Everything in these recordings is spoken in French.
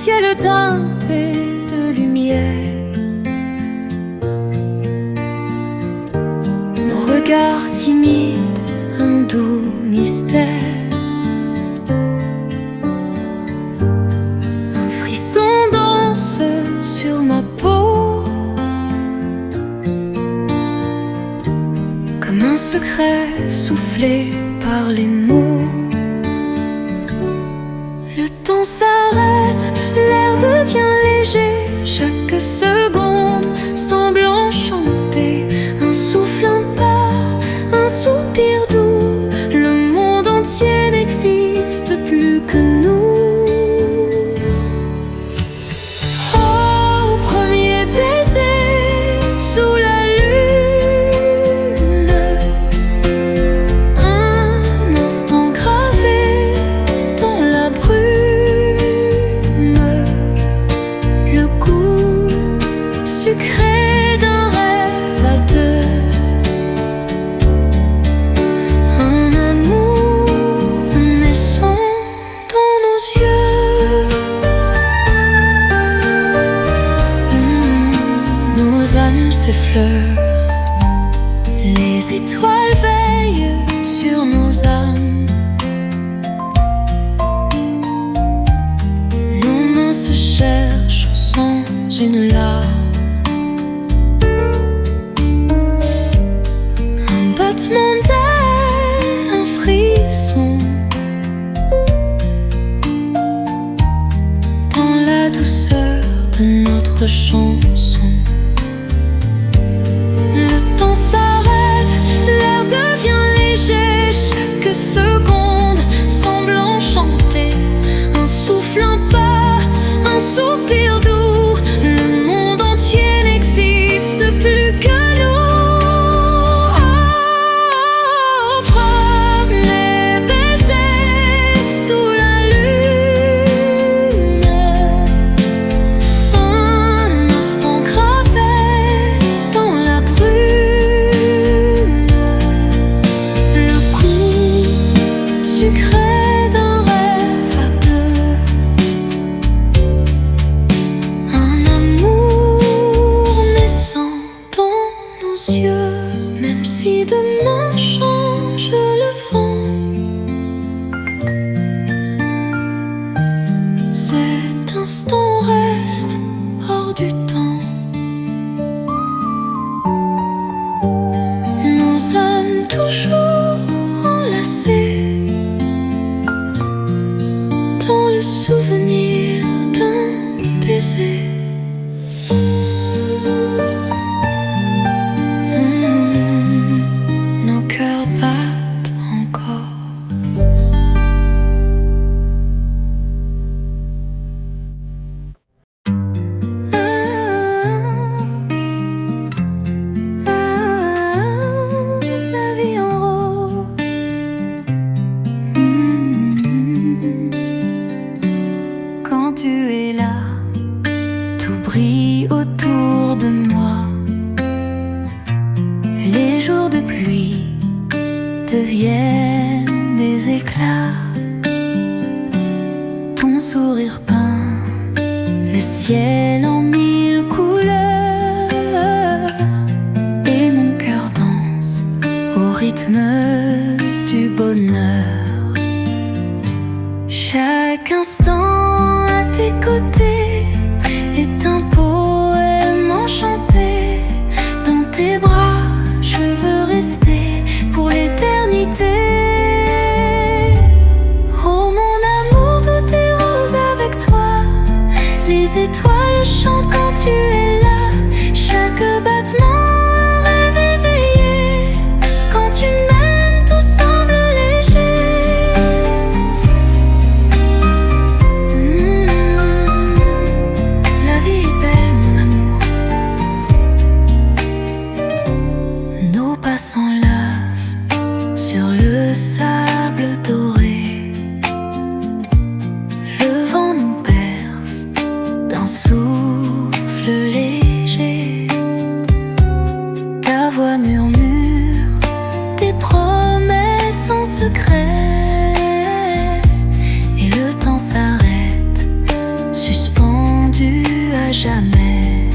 ciel teinté de lumière. Nos regards timides, un doux mystère. Un frisson danse sur ma peau, comme un secret soufflé par les mots. Le temps s'arrête, l'air devient léger, chaque seconde semble enchantée. Un souffle, un pas, un soupir doux, le monde entier n'existe plus que nous. Oh, premier baiser sous la lune, un instant gravé dans la brume, le goût sucré d'un rêve à deux, un amour naissant dans nos yeux. Nos âmes s'effleurent, les étoiles veillent sur nos âmes. Nos mains se cherchent sans une larme. Un battement d'aile, un frisson, dans la douceur de notre chanson. Le temps s'arrête, l'air devient léger, chaque seconde semble enchantée. Un souffle, un pas, un soupir doux, le monde entier n'existe plus que nous. Oh, premier baiser sous la lune, un instant gravé dans la brume, le goût sucré d'un rêve à deux, un amour naissant dans nos yeux. Même si demain change le vent, cet instant reste hors du temps. Nos âmes toujours enlacées dans le souvenir d'un baiser. Nos cœurs battent encore. La vie en rose. Quand tu es là, tout brille autour de moi. Les jours de pluie deviennent des éclats. Ton sourire peint le ciel en mille couleurs, et mon cœur danse au rythme du bonheur. Chaque instant à tes côtés est un poème enchanté. Dans tes bras, je veux rester pour l'éternité. Oh mon amour, tout est rose avec toi. Les étoiles chantent quand tu es là. Chaque battement un rêve éveillé. Quand tu m'aimes, tout semble léger. La vie est belle, mon amour. Nos pas s'enlacent sur le sable doré. Le vent nous berce d'un souffle léger. Ta voix murmure des promesses en secret, et le temps s'arrête, suspend jamais.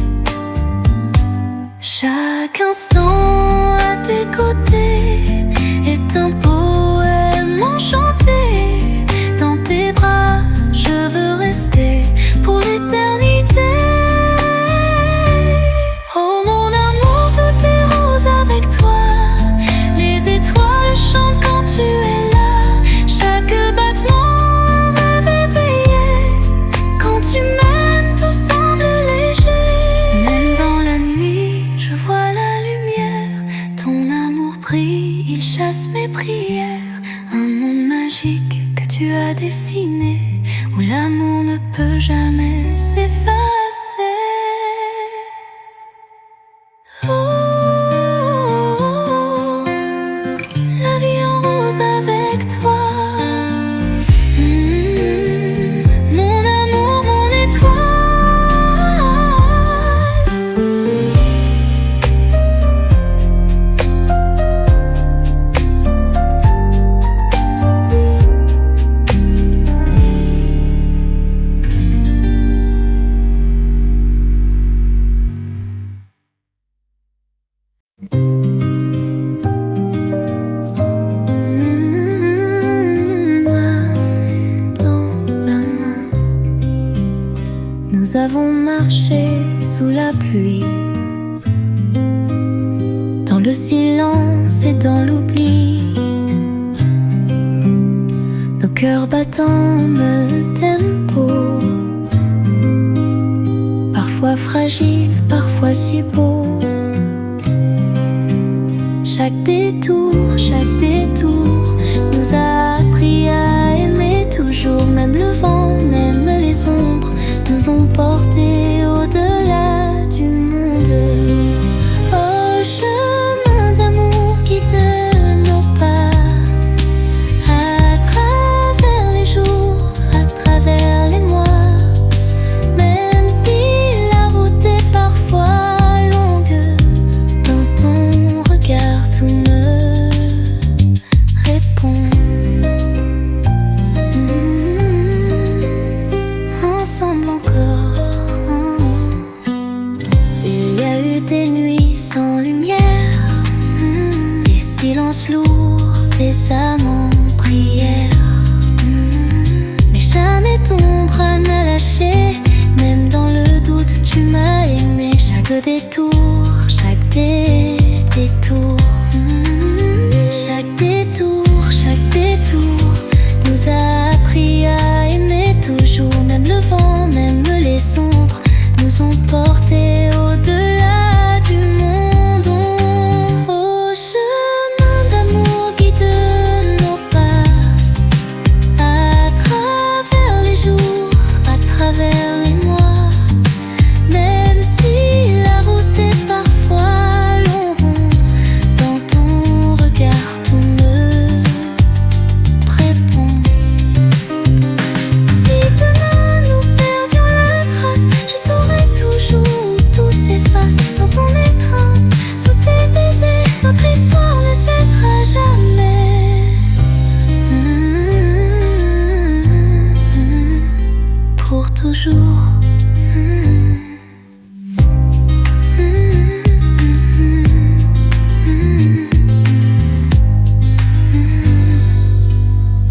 Chaque instant à tes côtés est un poème enchanté. Dans tes bras, je veux rester pour l'éternité. Oh mon amour, tout est rose avec toi. Les étoiles chantent quand tu es là. Chaque battement un rêve éveillé. Quand tu m'aimes, tout semble léger. Même dans la nuit, je vois la lumière. Ton amour brille, il chasse mes prières. Un monde magique que tu as dessiné, où l'amour ne peut jamais s'effacer. Oh, la vie en rose avec toi. Mon amour, mon étoile. Nous avons marché sous la pluie, dans le silence et dans l'oubli. Nos cœurs battant me tempo, parfois fragile, parfois si beau. Chaque détour nous a appris à aimer toujours. Même le vent, même les ombres nous ont portés au-delà du monde. Oh, chemin d'amour, guide nos pas à travers les jours, à travers les mois. Même si la route est parfois longue, dans ton regard tout me répond. Ensemble encore. Il y a eu des nuits sans lumière, des silences lourds, des âmes en prière. Mais jamais ton bras n'a lâché. Même dans le doute tu m'as aimé. Chaque détour nous a appris à aimer toujours. Même le vent, même les sombres nous ont portés au-delà du monde. Oh, chemin d'amour, guide nos pas à travers les jours, à travers les mois. Même si la route est parfois longue, dans ton regard tout me répond. Si demain nous perdions la trace, je saurais toujours où tout s'efface. Dans ton étreinte, sous tes baisers, notre histoire ne cessera jamais. Pour toujours.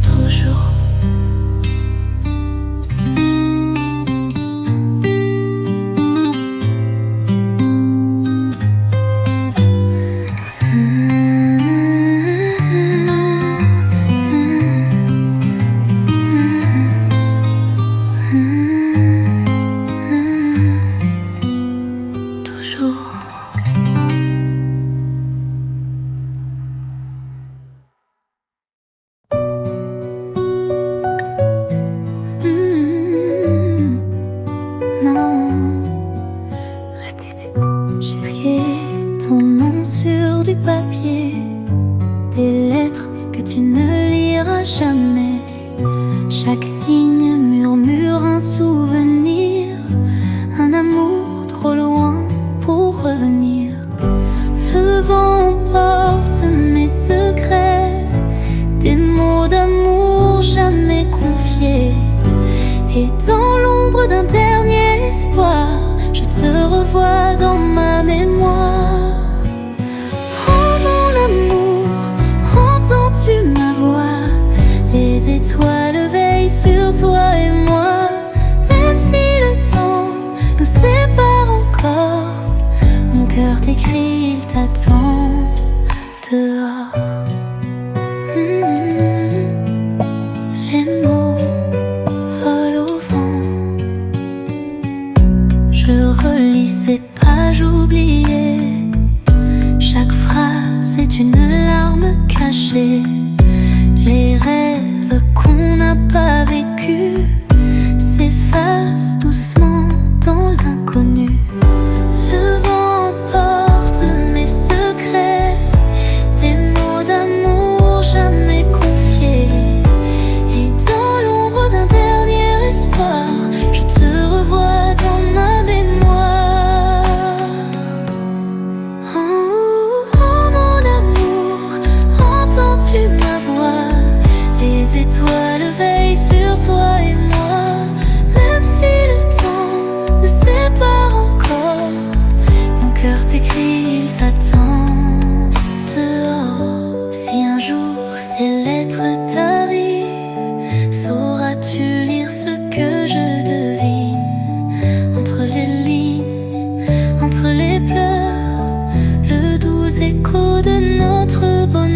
Toujours. Toujours. Non, reste ici. J'écris ton nom sur du papier, des lettres que tu ne liras jamais. Chaque ligne murmure un souvenir, un amour trop loin pour revenir. Le vent porte mes secrets, des mots d'amour jamais confiés. Et dans l'ombre d'un dernier espoir, m'attend dehors. Les mots volent au vent. Je relis ces pages oubliées. Chaque phrase est une larme cachée. Les rêves qu'on n'a pas vécus s'effacent doucement dans l'inconnu. Le vent emporte mes secrets, des mots d'amour jamais confiés. Et dans l'ombre d'un dernier espoir, je te revois dans ma mémoire. Oh, oh mon amour, entends-tu ma voix? Les étoiles veillent sur toi et moi. Même si le temps ne sépare encore, mon cœur t'écrit, il t'attend dehors. Si un jour ces lettres t'arrivent, sauras-tu lire ce que je devine? Entre les lignes, entre les pleurs, le doux écho de notre bonheur.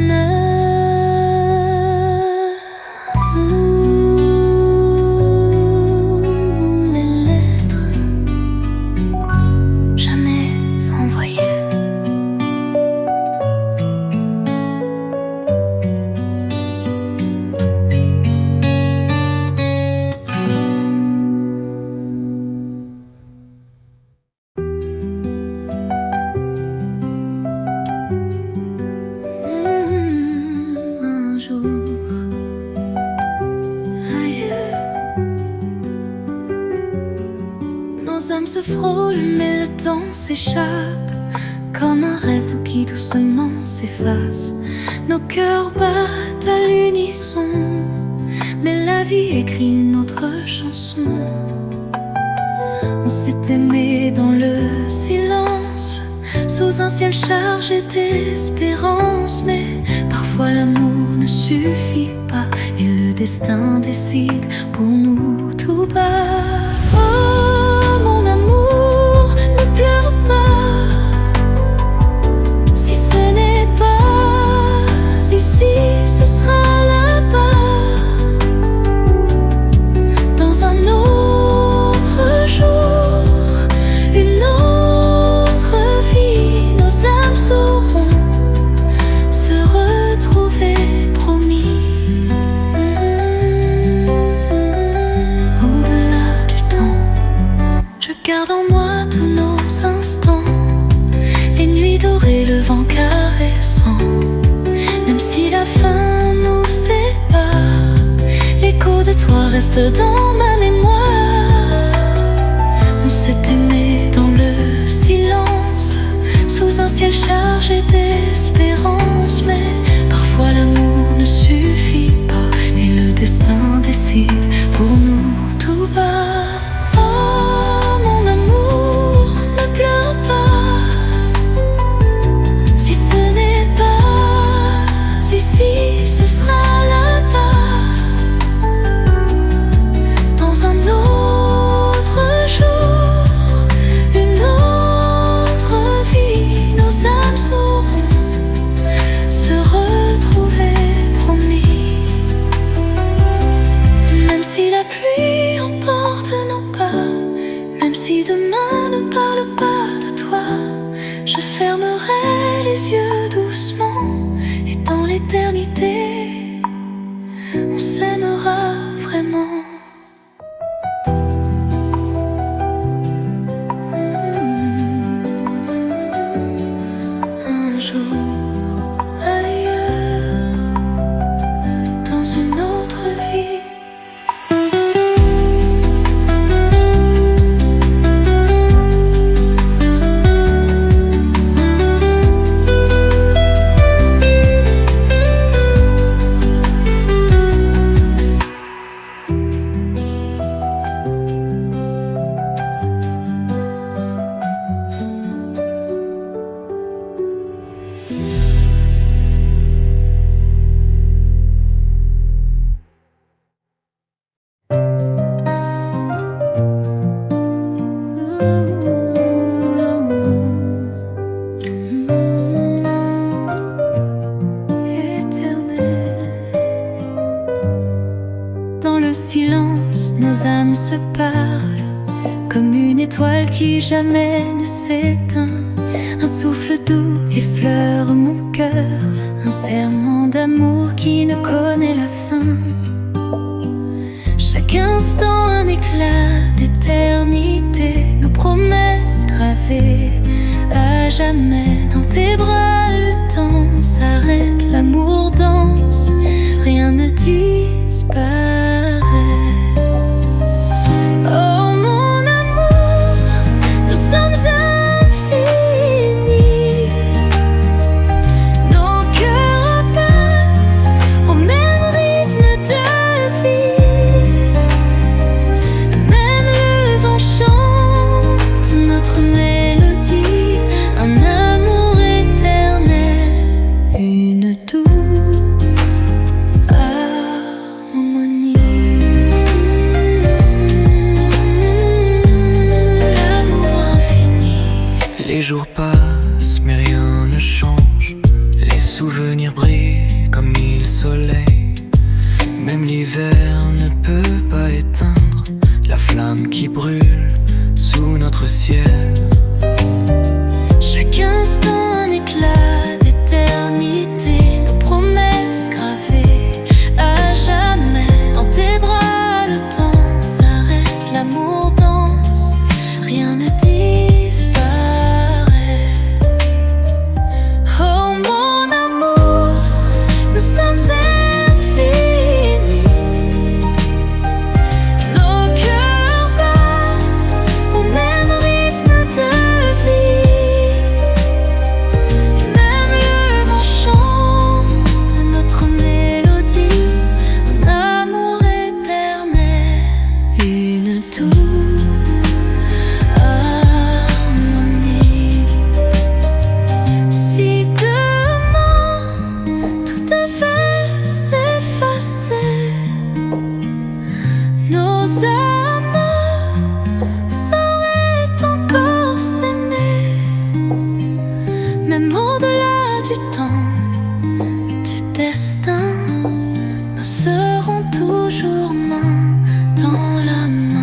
Les lettres jamais envoyées. Un jour ailleurs, nos âmes se frôlent, mais le temps s'échappe. Comme un rêve tout qui doucement s'efface. Nos cœurs battent à l'unisson, mais la vie écrit une autre chanson. On s'est aimé dans le silence, sous un ciel chargé d'espérance. Mais parfois l'amour ne suffit pas, et le destin décide pour nous tout bas. Oh mon amour, ne pleure pas. Si ce n'est pas ici, ce sera là-bas. Dans un autre jour, une autre vie, nos âmes sauront se retrouver, promis. Au-delà du temps, je garde en moi tous nos instants, les nuits dorées, le vent caressant. Même si la fin nous sépare, l'écho de toi reste dans ma mémoire. On s'est aimé dans le silence, sous un ciel chargé d'espérance. Mais parfois l'amour ne suffit pas, et le destin décide pour nous tout bas. Oh mon amour, ne pleure pas. Si ce n'est pas ici, ce sera là-bas. Dans un autre jour, une autre vie, nos âmes sauront se retrouver, promis. Même si la pluie emporte nos pas, même si demain ne parle pas de toi, je fermerai les yeux doucement, et dans l'éternité, on s'aimera vraiment. Un jour ailleurs, dans une autre vie. étoile qui jamais ne s'éteint. Un souffle doux effleure mon cœur, un serment d'amour qui ne connaît la fin. Chaque instant un éclat d'éternité, nos promesses gravées à jamais. Dans tes bras le temps s'arrête, l'amour danse, rien ne disparaît. Oh mon amour, nous sommes infinis. Nos cœurs battent au même rythme de vie. Même le vent chante notre mélodie. Un amour éternel, une douce harmonie. L'amour infini. Les jours passent mais rien ne change. Les souvenirs brillent comme mille soleils. Même l'hiver ne peut pas éteindre la flamme qui brûle sous notre ciel. Chaque instant un éclat d'éternité, nos promesses gravées à jamais. Dans tes bras le temps s'arrête, l'amour danse, rien ne disparaît. Oh mon amour, nous sommes infinis. Nos cœurs battent au même rythme de vie. Même le vent chante notre mélodie. Un amour éternel, une douce harmonie. Si demain tout devait s'effacer, nos âmes sauraient encore s'aimer. Même au-delà du temps, du destin, nous serons toujours main dans la main.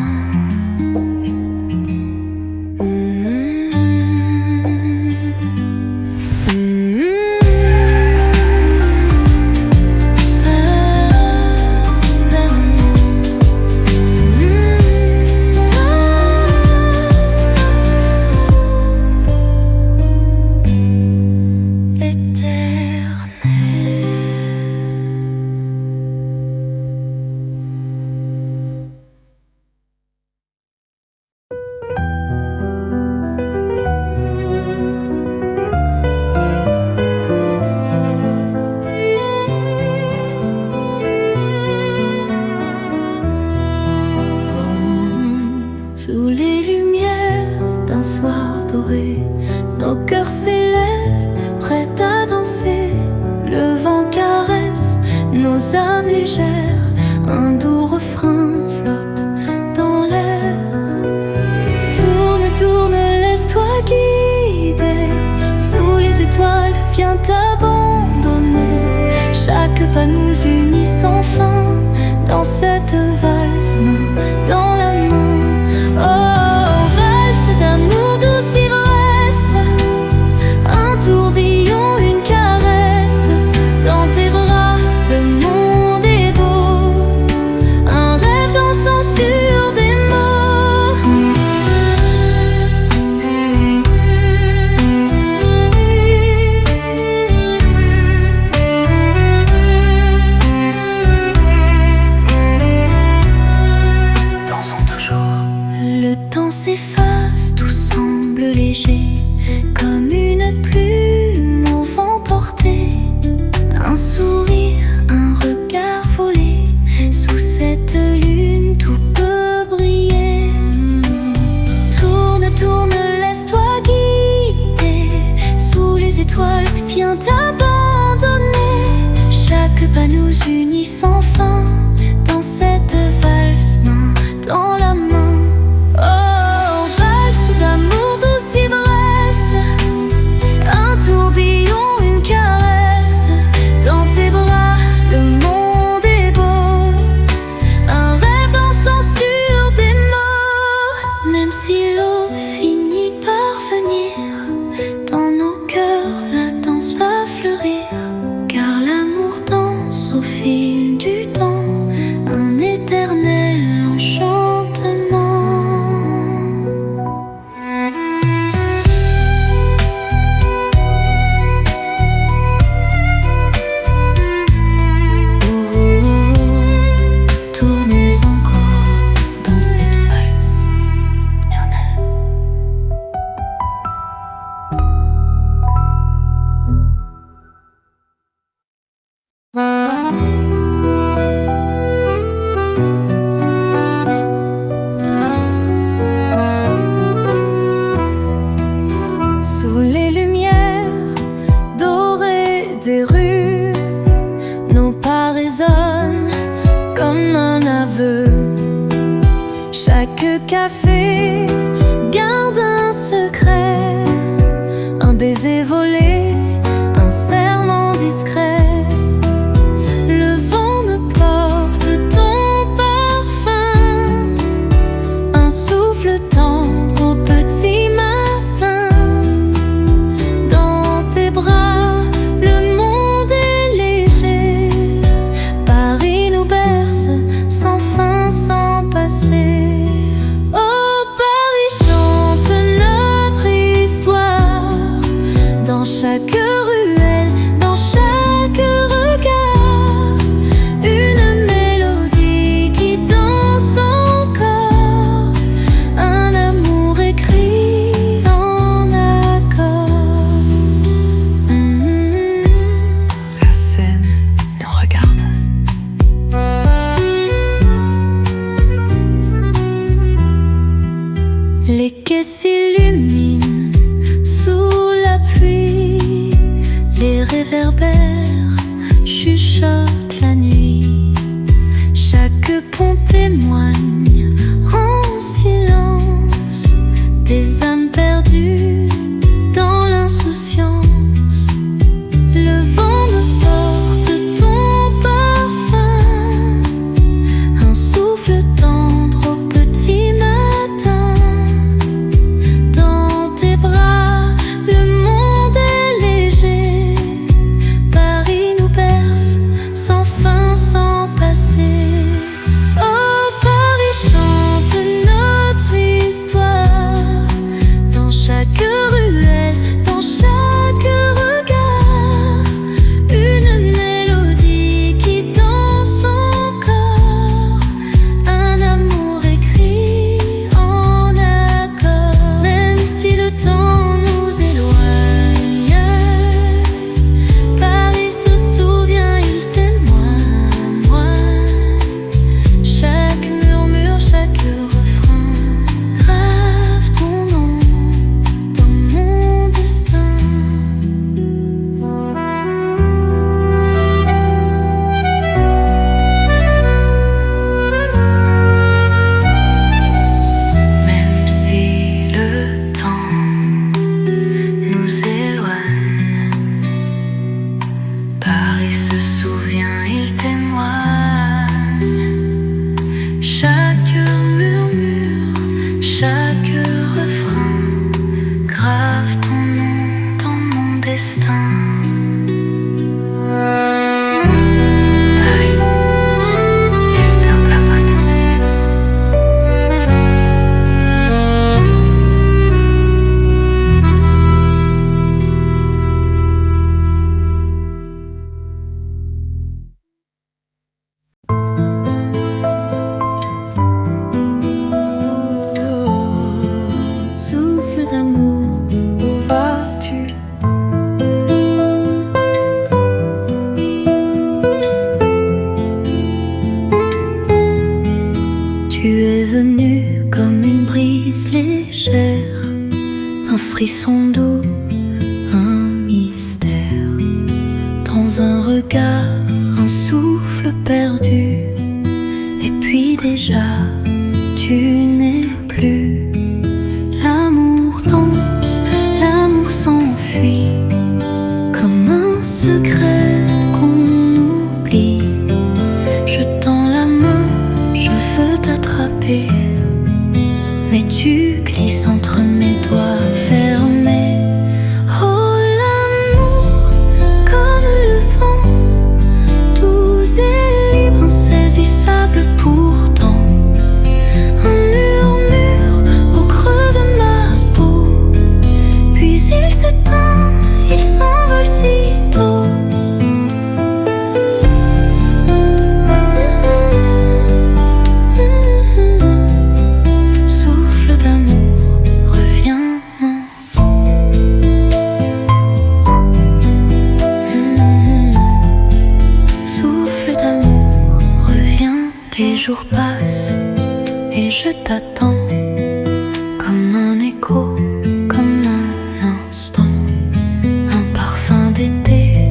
Sous les lumières d'un soir doré, nos cœurs s'élèvent, prêts à danser. Le vent caresse nos âmes légères, un doux refrain flotte dans l'air. Tourne, tourne, laisse-toi guider, sous les étoiles viens t'abandonner. Chaque pas nous unit sans fin, dans cette valse main dans la main. Oh, valse d'amour, douce ivresse, un tourbillon, une caresse. Dans tes bras, le monde est beau, un rêve dansant sur des mots. des rues, nos pas résonnent comme un aveu. Chaque café garde un secret, un baiser volé, un serment discret. Le vent me porte ton parfum, un souffle tendre au petit matin. Dans tes bras, le monde est léger. Paris nous berce sans fin, sans passé. Oh, Paris chante notre histoire, dans chaque ruelle, dans chaque regard. Une mélodie qui danse encore, un amour écrit en accord. La Seine nous regarde. Les quais s'illuminent sous la pluie, les réverbères chuchotent la nuit. Chaque pont témoigne en silence des âmes perdues dans l'insouciance. Le vent me porte ton parfum, un souffle tendre au petit matin. Dans tes bras, le monde est léger. Paris nous berce sans fin, sans passé. Oh, Paris chante notre histoire, dans chaque ruelle, dans chaque regard. Une mélodie qui danse encore, un amour écrit en accord. Même si le temps nous éloigne, Paris se souvient, il témoigne. Chaque murmure, chaque refrain grave ton nom dans mon destin. Même si le temps nous éloigne, Paris se souvient, il témoigne. Chaque murmure, chaque refrain grave ton nom dans mon destin. Paris, il y a eu plein plein plein. Souffle d'amour, où vas-tu? Tu es venu comme une brise légère, un frisson doux, un mystère. Dans un regard, un souffle perdu. Et puis déjà, tu n'es plus. L'amour danse, l'amour s'enfuit, comme un secret qu'on oublie. Je tends la main, je veux t'attraper, mais tu glisses entre mes doigts fermés. Oh, l'amour, comme le vent, doux et libre, insaisissable pourtant. Un murmure au creux de ma peau, puis il s'éteint, il s'envole si tôt. Souffle d'amour, reviens. Souffle d'amour, reviens. Les jours passent et je t'attends, comme un écho, comme un instant, un parfum d'été,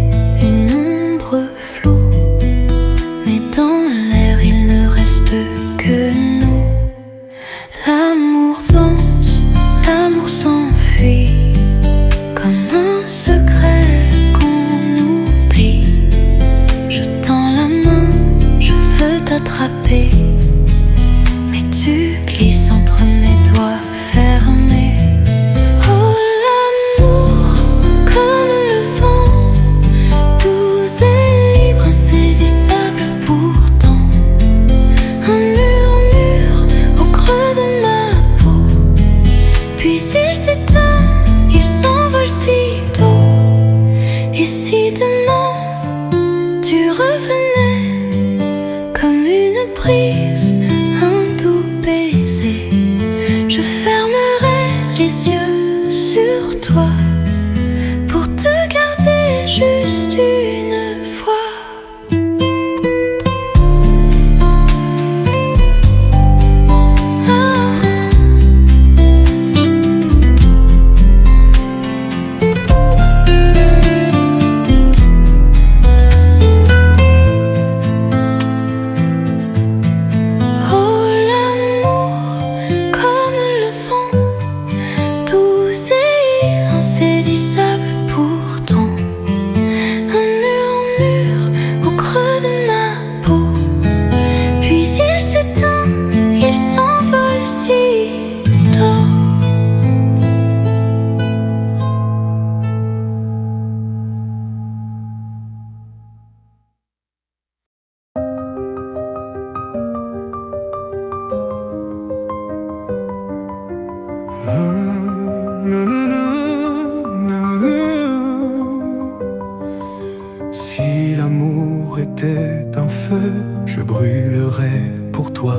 Si l'amour était un feu, je brûlerais pour toi.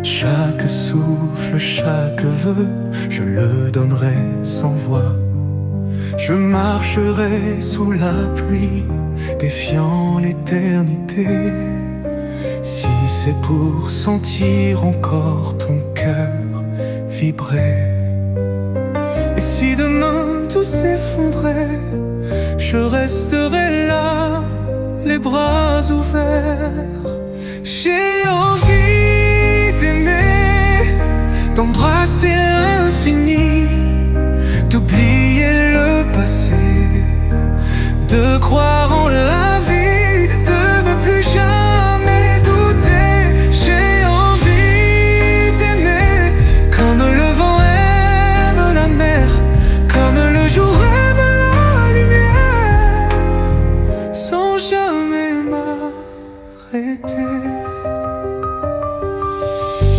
Chaque souffle, chaque vœu, je le donnerais sans voix. Je marcherai sous la pluie, défiant l'éternité. Si c'est pour sentir encore ton cœur vibrer. Et si demain tout s'effondrait, je resterai là, les bras ouverts. J'ai envie d'aimer, d'embrasser l'infini, d'oublier le passé, de croire en la vie, de ne plus jamais douter. J'ai envie d'aimer comme le vent aime la mer, comme le jour aime la lumière, sans jamais m'arrêter.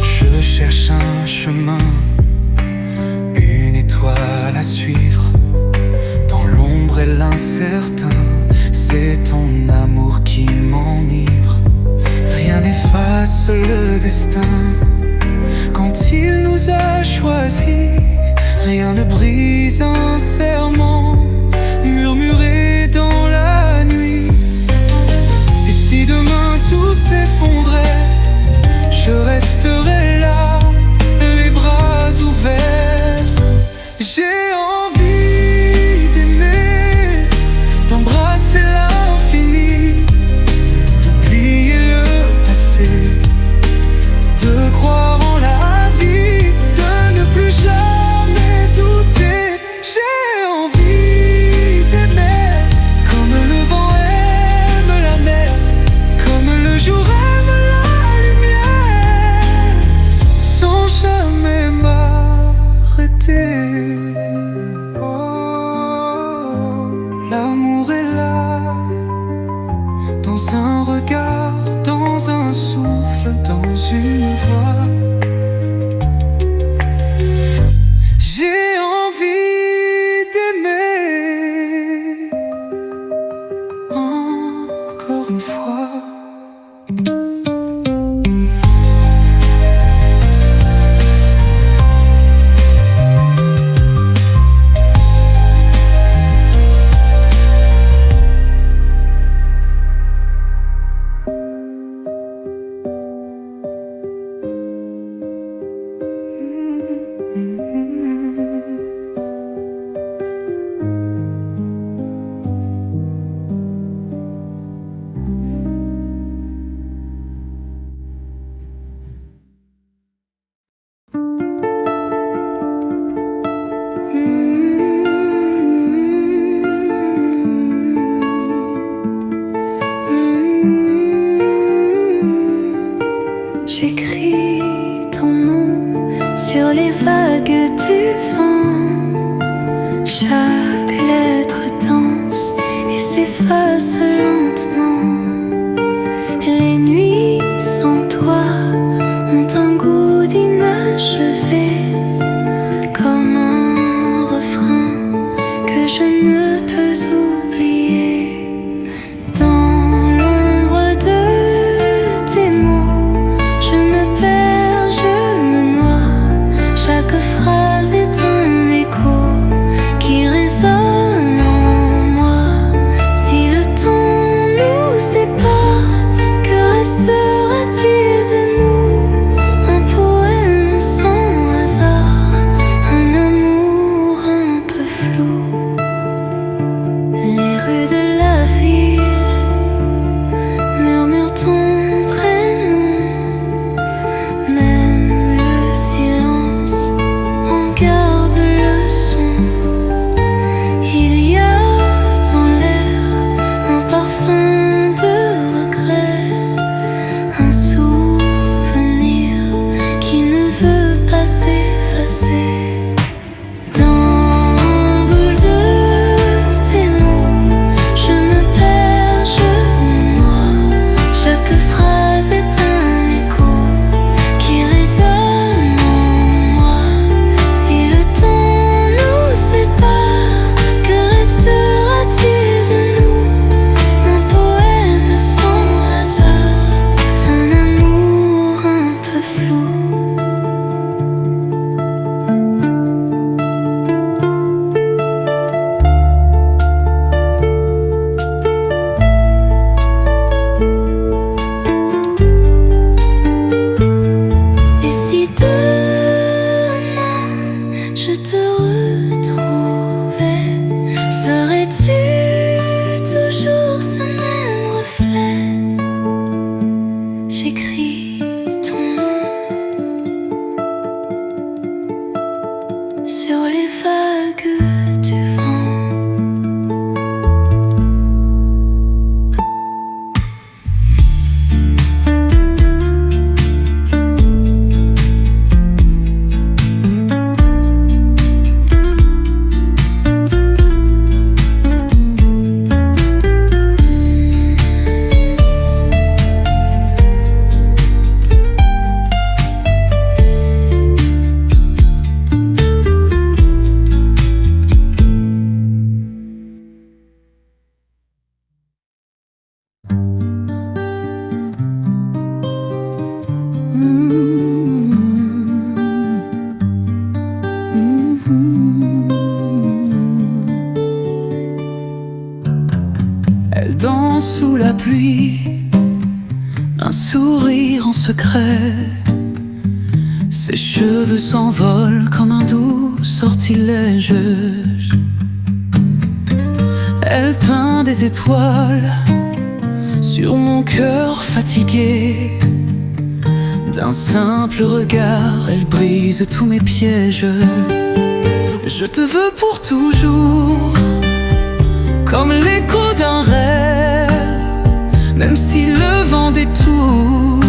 Je cherche un chemin, une étoile à suivre. Dans l'ombre et l'incertain, c'est ton amour qui m'enivre. Rien n'efface le destin quand il nous a choisis. Rien ne brise un serment murmuré dans la nuit. Et si demain tout s'effondrait, je resterai là, les bras ouverts. J'ai envie d'aimer, d'embrasser l'infini, d'oublier le passé, de croire en la vie, de ne plus jamais douter. J'ai envie d'aimer comme le vent aime la mer, comme le jour aime la lumière, sans jamais m'arrêter. L'amour est là, dans un regard, dans un souffle, dans une voix. J'ai envie d'aimer encore une fois. J'écris ton nom sur les vagues du vent. Chaque lettre danse et s'efface lentement. Les nuits sans toi ont un goût d'inachevé, comme un refrain que je ne peux oublier. Dans l'ombre de tes mots, je me perds, je me noie. Chaque phrase est un écho qui résonne en moi. Si le temps Elle danse sous la pluie, un sourire en secret. Ses cheveux s'envolent comme un doux sortilège. Elle peint des étoiles sur mon cœur fatigué. D'un simple regard, elle brise tous mes pièges. Je te veux pour toujours, comme l'écho d'un rêve. Même si le vent détourne,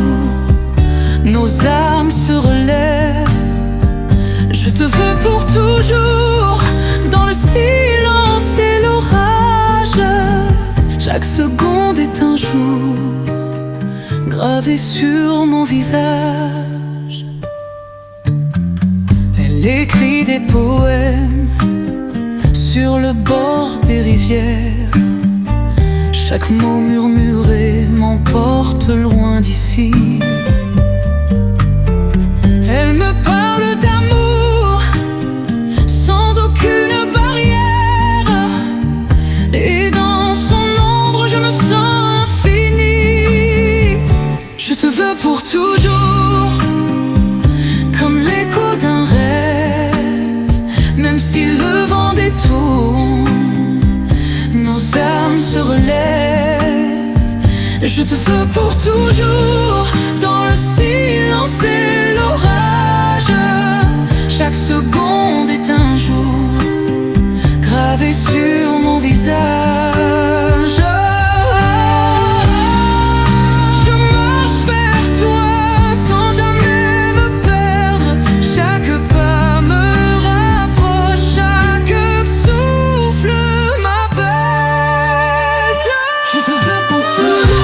nos âmes se relèvent. Je te veux pour toujours, dans le silence et l'orage. Chaque seconde est un jour gravé sur mon visage. Elle écrit des poèmes sur le bord des rivières. Chaque mot murmuré m'emporte loin d'ici. Elle me parle d'amour sans aucune barrière, et dans son ombre je me sens infini. Je te veux pour toujours, comme l'écho d'un rêve. Même si le vent détourne, nos âmes se relèvent. Je te veux pour toujours, dans le silence et l'orage. Chaque seconde est un jour gravé sur mon visage. Je marche vers toi sans jamais me perdre. Chaque pas me rapproche, chaque souffle m'apaise. Je te veux pour toujours,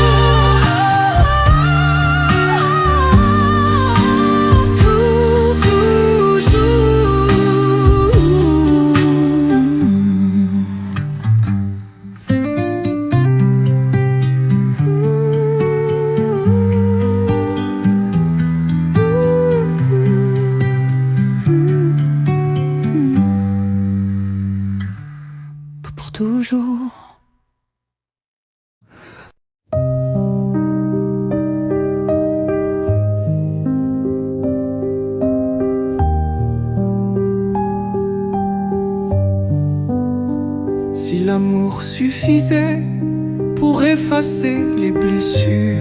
pour toujours. Pour toujours. Si l'amour suffisait pour effacer les blessures,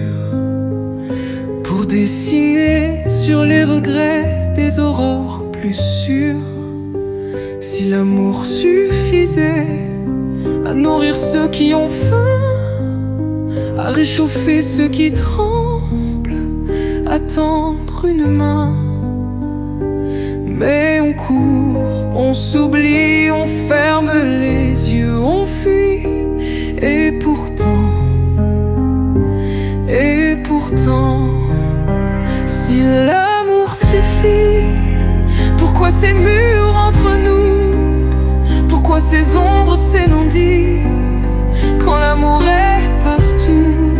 pour dessiner sur les regrets des aurores plus sûres. Si l'amour suffisait à nourrir ceux qui ont faim, à réchauffer ceux qui tremblent, à tendre une main. Mais on court, on s'oublie, on ferme les yeux, on fuit. Et pourtant, si l'amour suffit, pourquoi ces murs entre nous? Pourquoi ces ombres, ces non-dits, quand l'amour est partout?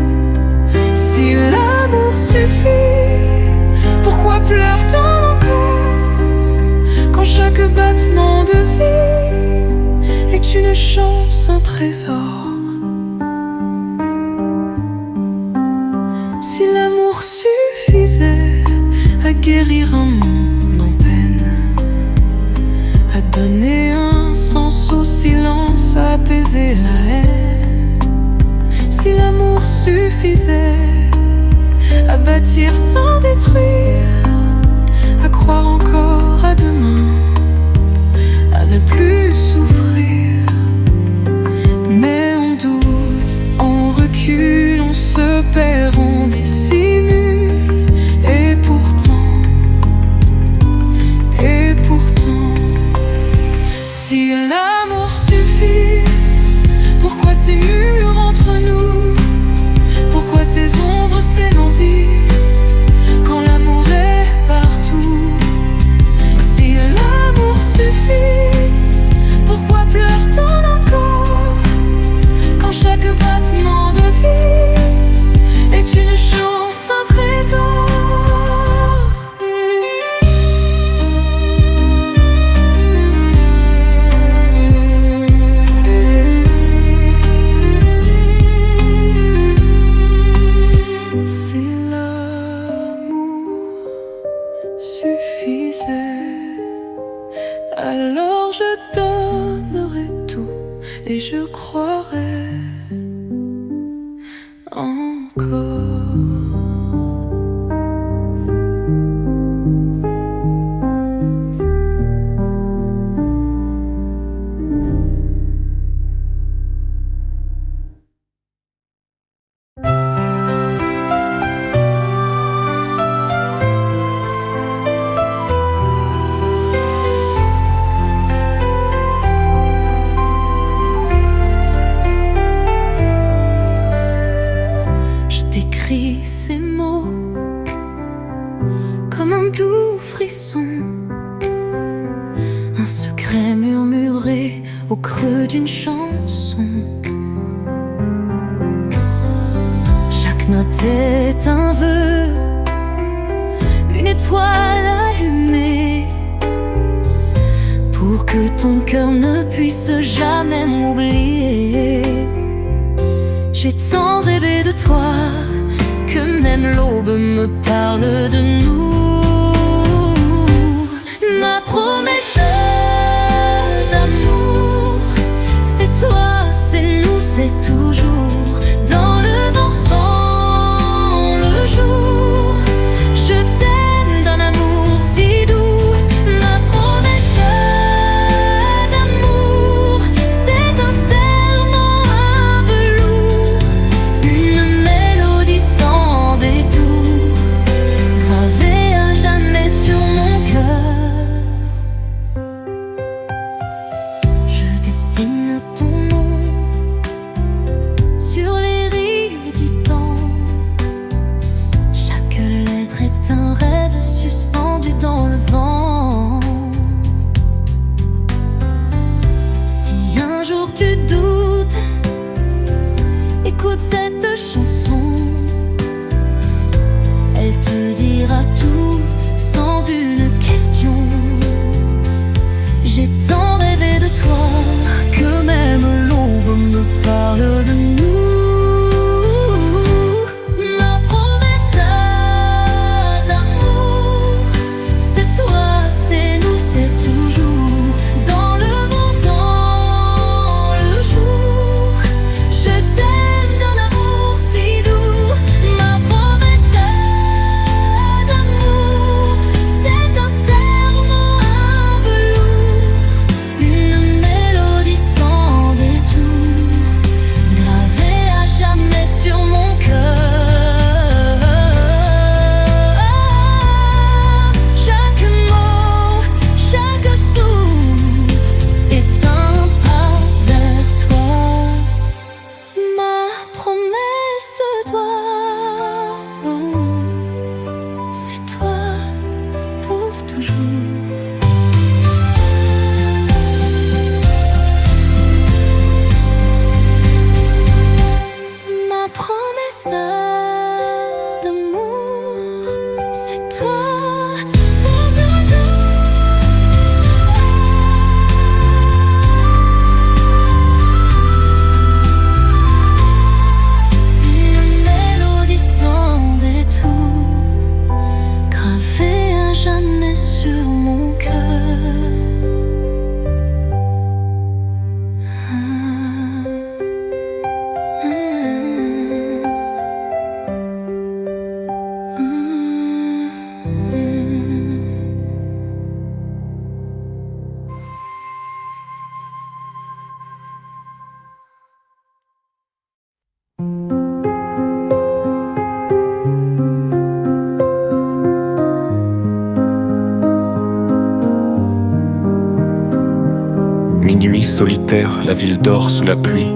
Si l'amour suffit, pourquoi pleure tant encore, quand chaque battement de vie est une chance, un trésor? Si l'amour suffisait à guérir un monde en peine, à donner un sens au silence, à apaiser la haine. Si l'amour suffisait à bâtir sans détruire, à croire encore à demain, à ne plus souffrir. Mais on doute, on recule, on se perd, on dissimule. Et pourtant, si l'amour suffit, pourquoi ces murs entre nous? Pourquoi ces ombres, ces non-dits, quand l'amour est partout? Si l'amour suffit, frisson, un secret murmuré au creux d'une chanson. Chaque note est un vœu, une étoile allumée, pour que ton cœur ne puisse jamais m'oublier. J'ai tant rêvé de toi que même l'aube me parle de nous. Ma promesse d'amour, c'est toi, c'est nous, c'est toujours. Dans le vent, dans le jour, je t'aime d'un amour si doux. Ma promesse d'amour, c'est un serment à velours, une mélodie sans détour, gravée à jamais sur mon cœur. Je dessine ton nom sur les rives du temps. Chaque lettre est un rêve suspendu dans le vent. Si un jour tu doutes, écoute cette chanson. Elle te dira tout sans une question. J'ai tant rêvé de toi que même l'aube me parle de nous. Ma promesse d'amour, c'est toi, c'est nous, c'est toujours. Dans le vent, dans le jour, je t'aime d'un amour si doux. Ma promesse d'amour, c'est un serment à velours, une mélodie sans détour, gravée à jamais sur mon cœur. Chaque mot, chaque souffle est un pas vers toi. Ma promesse, toi, c'est toi pour toujours. Ma promesse d'amour, c'est toi pour toujours. Une mélodie sans détour, gravée à jamais sur mon cœur. Minuit solitaire, la ville dort sous la pluie.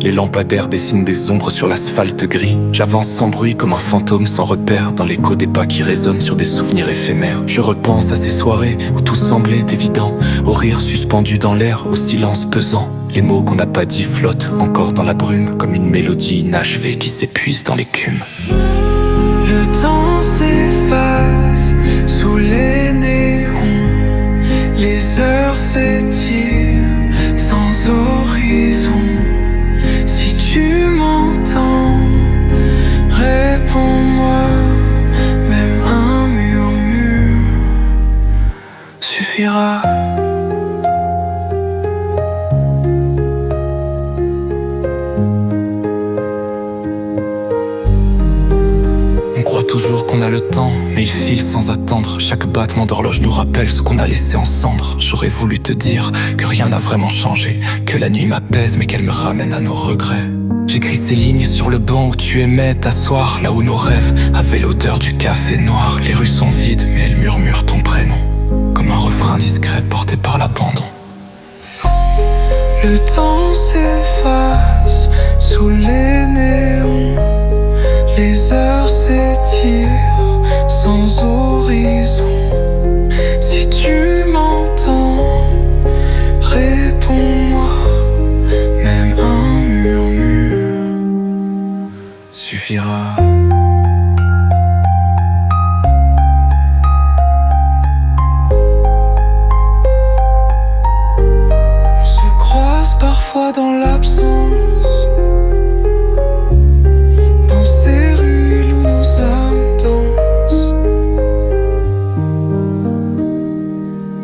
Les lampadaires dessinent des ombres sur l'asphalte gris. J'avance sans bruit comme un fantôme sans repère, dans l'écho des pas qui résonnent sur des souvenirs éphémères. Je repense à ces soirées où tout semblait évident, au rire suspendu dans l'air, au silence pesant. Les mots qu'on n'a pas dit flottent encore dans la brume, comme une mélodie inachevée qui s'épuise dans l'écume. Le temps s'efface sous les néons, les heures s'étirent sans horizon. Si tu m'entends, réponds-moi, même un murmure suffira. On croit toujours qu'on a le temps, mais il file sans attendre. Chaque battement d'horloge nous rappelle ce qu'on a laissé en cendres. J'aurais voulu te dire que rien n'a vraiment changé, que la nuit m'apaise mais qu'elle me ramène à nos regrets. J'écris ces lignes sur le banc où tu aimais t'asseoir, là où nos rêves avaient l'odeur du café noir. Les rues sont vides mais elles murmurent ton prénom, comme un refrain discret porté par l'abandon. Le temps s'efface sous les néons, les heures s'étirent sans horizon. suffira. On se croise parfois dans l'absence, dans ces rues où nos âmes dansent.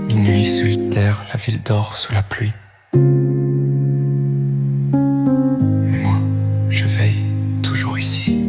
Minuit solitaire, la ville dort sous la pluie. Mais moi, je veille toujours ici.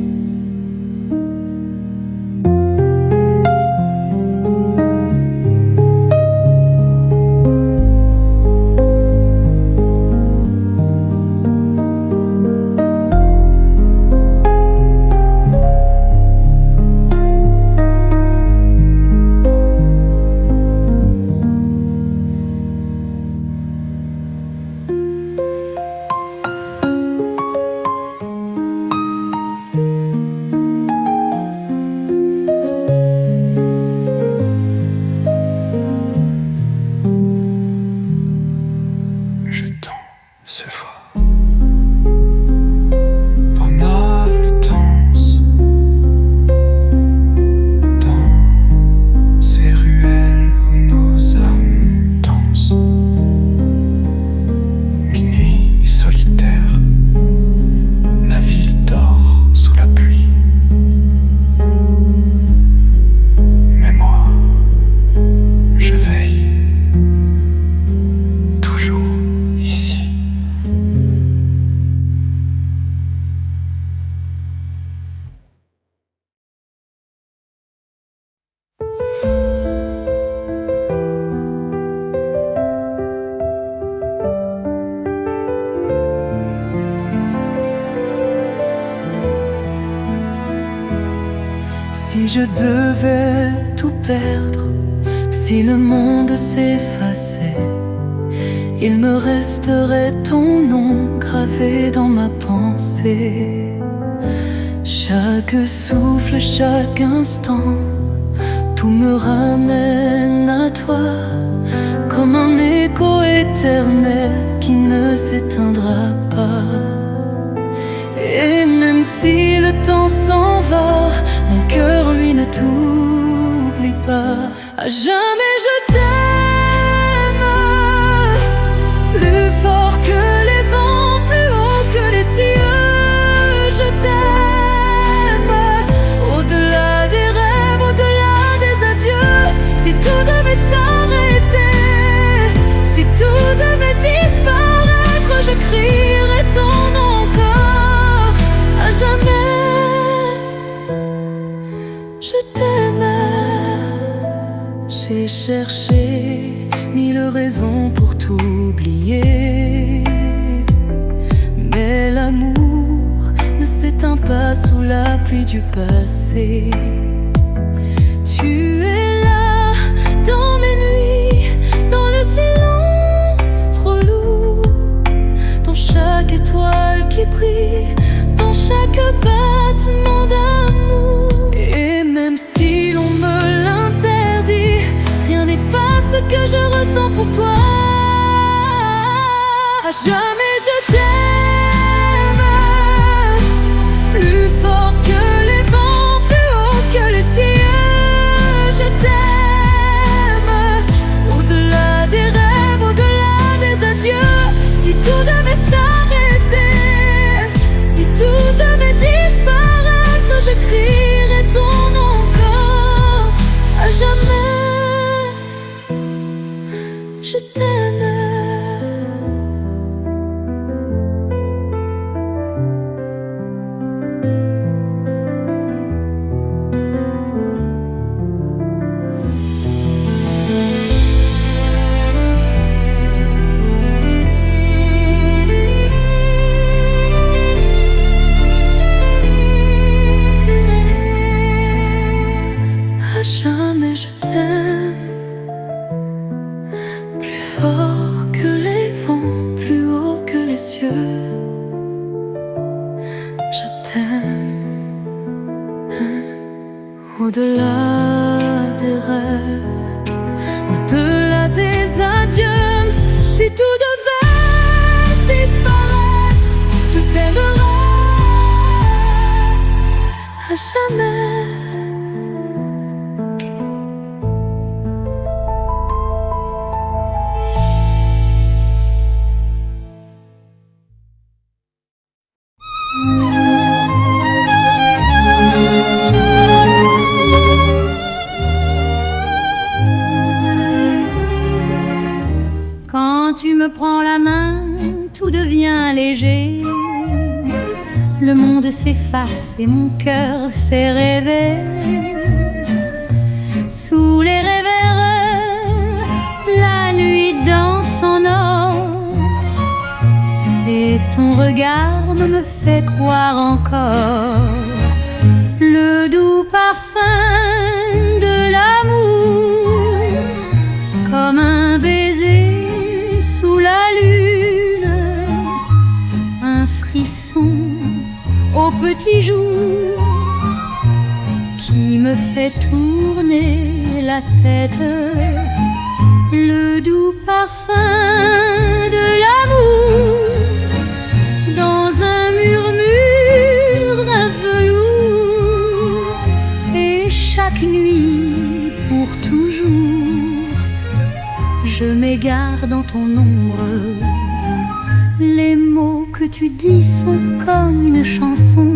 Je tends ce fois pendant le danse dans ces ruelles où nos âmes dansent. Minuit solitaire, la ville dort sous la pluie. Mais moi, je veille toujours ici. Si je devais tout perdre, si le monde s'effaçait, il me resterait ton nom gravé dans ma pensée. Chaque souffle, chaque instant, tout me ramène à toi, comme un écho éternel qui ne s'éteindra pas. Et même si le temps s'en va, mon cœur lui ne t'oublie pas. À jamais je t'aime, plus fort que les vents, plus haut que les cieux. Je t'aime, au-delà des rêves, au-delà des adieux. Si tout devait s'arrêter, si tout devait disparaître, je crierai ton nom encore. À jamais je t'aime. J'ai cherché mille raisons pour t'oublier, mais l'amour ne s'éteint pas sous la pluie du passé. Tu es là dans mes nuits, dans le silence trop lourd, dans chaque étoile qui brille, dans chaque battement d'amour. Et même si l'on me l'interdit, rien n'efface ce que je ressens pour toi. À jamais je t'aime, plus fort que les vents, plus haut que les cieux. Je t'aime, au-delà des rêves, au-delà des adieux. Si tout devait s'arrêter, si tout devait disparaître, je crierai ton nom encore. À jamais je t'aime. À jamais je t'aime, plus fort que les vents, plus haut que les cieux. Je t'aime, au-delà des rêves, au-delà des adieux. Si tout devait disparaître, je t'aimerai. Quand tu me prends la main, tout devient léger. Le monde s'efface et mon cœur s'est rêvé. Sous les réverbères, la nuit danse en or. Et ton regard me fait croire encore le doux parfum de l'amour, comme un baiser sous la lune, un frisson au petit jour qui me fait tourner la tête, le doux parfum de l'amour dans un murmure d'un velours. Et chaque nuit pour toujours, je m'égare dans ton ombre. Les mots que tu dis sont comme une chanson,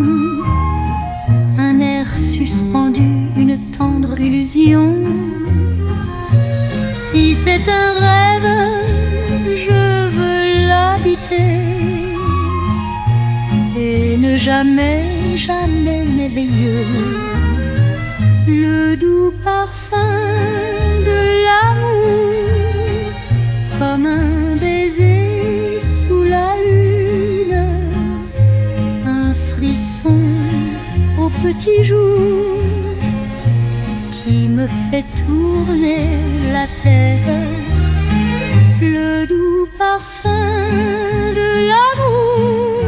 un air suspendu, une tendre illusion. Si c'est un rêve, je veux l'habiter et ne jamais, jamais m'éveiller. Le doux parfum de l'amour, comme un baiser sous la lune, un frisson au petit jour qui me fait tourner la tête, le doux parfum de l'amour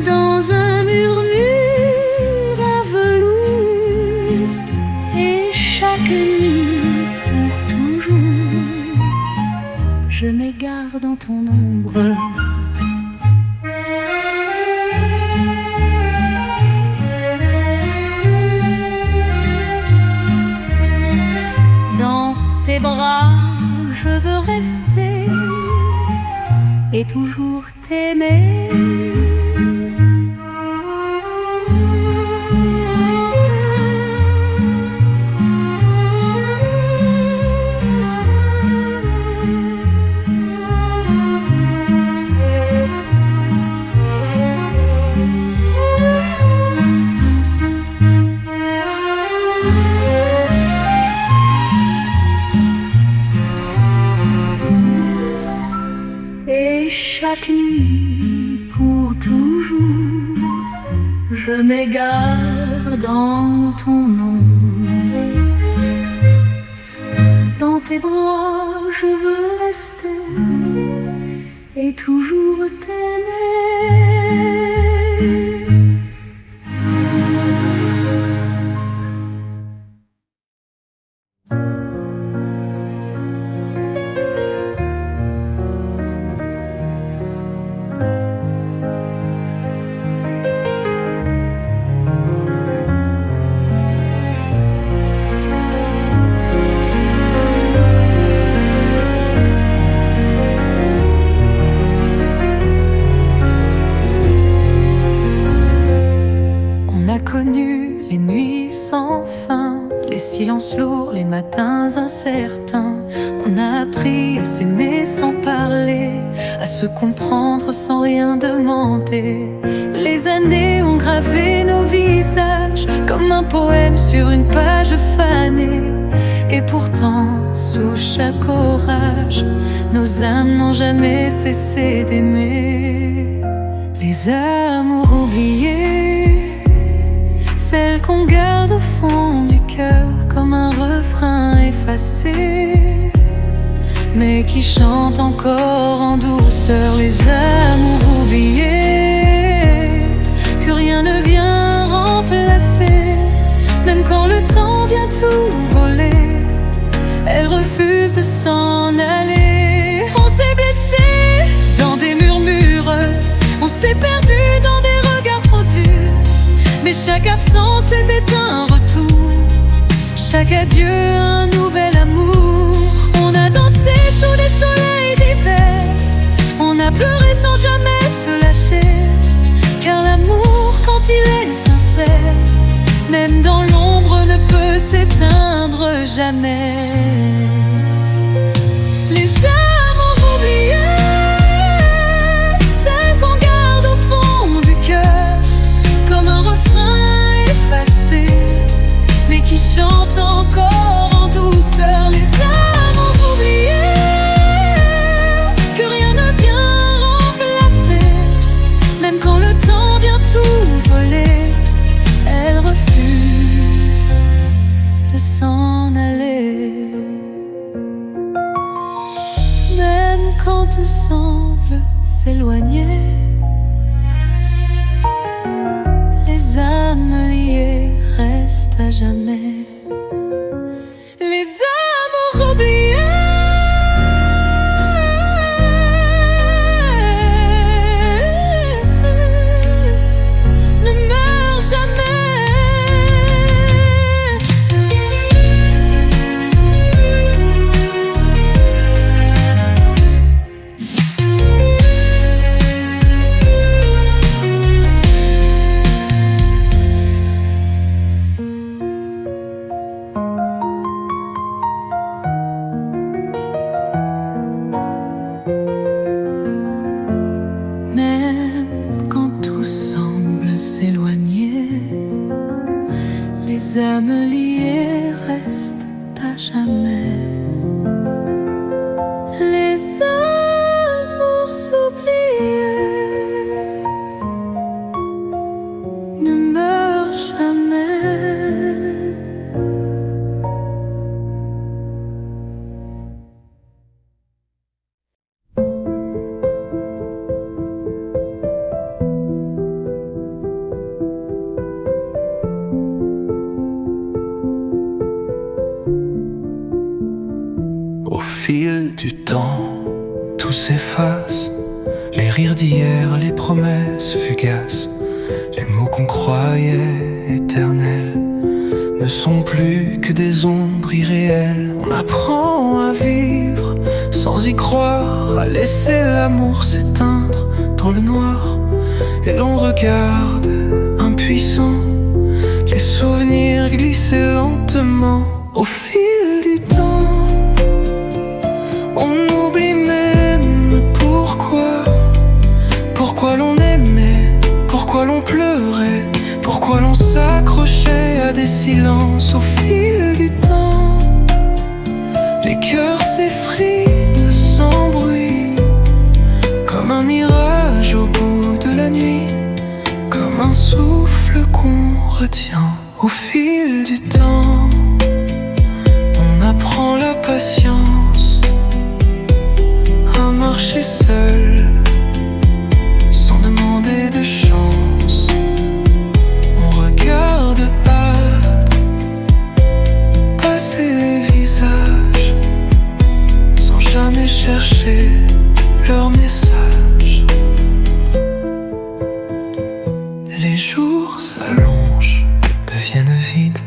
dans un murmure, un velours. Et chaque nuit pour toujours, je m'égare dans ton ombre. Dans tes bras, je veux rester et toujours t'aimer. Et chaque nuit pour toujours, je m'égare dans ton ombre. Dans tes bras, je veux rester et toujours t'aimer. Connu les nuits sans fin, les silences lourds, les matins incertains. On a appris à s'aimer sans parler, à se comprendre sans rien demander. Les années ont gravé nos visages comme un poème sur une page fanée. Et pourtant, sous chaque orage, nos âmes n'ont jamais cessé d'aimer. Les amours oubliés, celles qu'on garde au fond du cœur comme un refrain effacé, mais qui chantent encore en douceur. Les amours oubliés, que rien ne vient remplacer. Même quand le temps vient tout voler, elles refusent de s'en aller. On s'est blessé dans des murmures, on s'est perdu dans des regards trop durs. Mais chaque absence était un retour, chaque adieu un nouvel amour. On a dansé sous des soleils d'hiver, on a pleuré sans jamais se lâcher, car la jamais. Les amours oubliées, celles qu'on garde au fond du cœur, comme un refrain effacé, mais qui chante encore en douceur. Les amours oubliées, que rien ne vient remplacer, même quand le temps vient tout voler, elles refusent de s'en aller. Même quand tout semble s'éloigner, les âmes liées restent à jamais. Les amours oubliés ne meurent jamais. Même quand tout semble s'éloigner, les âmes liées restent à jamais. Les amours oubliés ne meurent jamais. Au fil du temps, tout s'efface. Les rires d'hier, les promesses fugaces, les mots qu'on croyait éternels ne sont plus que des ombres irréelles. On apprend à vivre sans y croire, à laisser l'amour s'éteindre dans le noir. Et l'on regarde, impuissant, les souvenirs glisser lentement. Au fil du temps, on oublie même pourquoi l'on aimait, pourquoi l'on pleurait, pourquoi l'on s'accrochait à des silences. Au fil du temps, les cœurs s'effritent sans bruit, comme un mirage au bout de la nuit, comme un souffle qu'on retient. Au fil du temps, on apprend la patience, à marcher seul, sans demander de chance. On regarde hâte passer les visages, sans jamais chercher leur message. Les jours s'allongent, deviennent vides,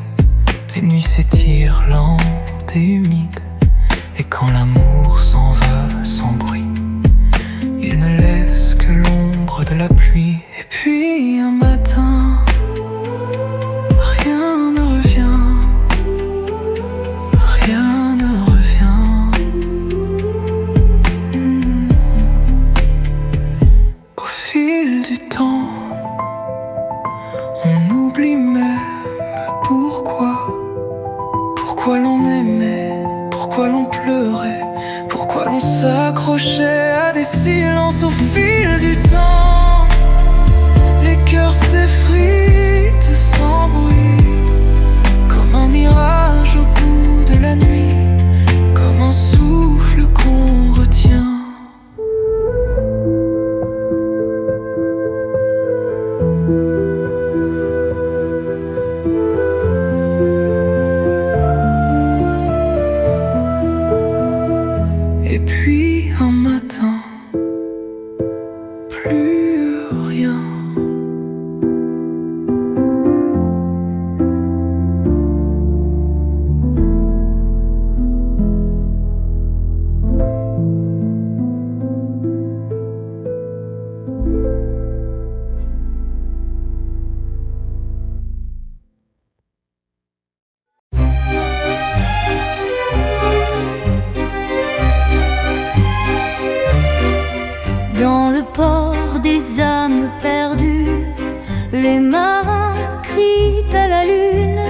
les nuits s'étirent lentes et humides. Et quand l'amour s'en va sans bruit, il ne laisse que l'ombre de la pluie. Et puis un matin, rien ne revient, rien ne revient. Au fil du temps, on oublie même pourquoi l'on aimait, pourquoi l'on pleurait, pourquoi l'on s'accrochait à des silences. Au fil du temps, les cœurs s'effritent sans bruit, comme un mirage au bout de la nuit, comme un souffle qu'on retient. Et puis un matin, plus Les marins crient à la lune,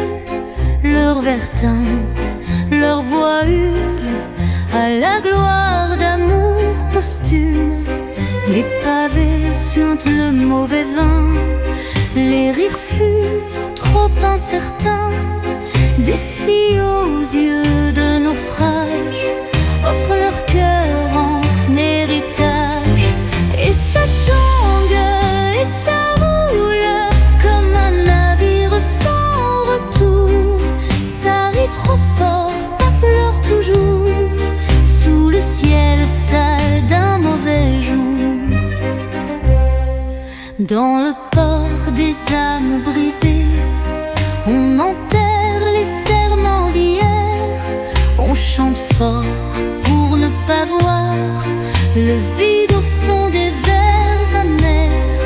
leur vertinte, leur voix hule à la gloire d'amour posthume. Les pavés suintent le mauvais vin, les rires fusent trop incertains. Des filles aux yeux de naufrage offrent leur cœur en héritage. Et ça tangue et ça roule comme un navire sans retour. Ça rit trop fort, ça pleure toujours sous le ciel sale d'un mauvais jour. Dans le port des âmes brisées, on enterre les serments d'hier. On chante fort pour ne pas voir le vide au fond des vers amers.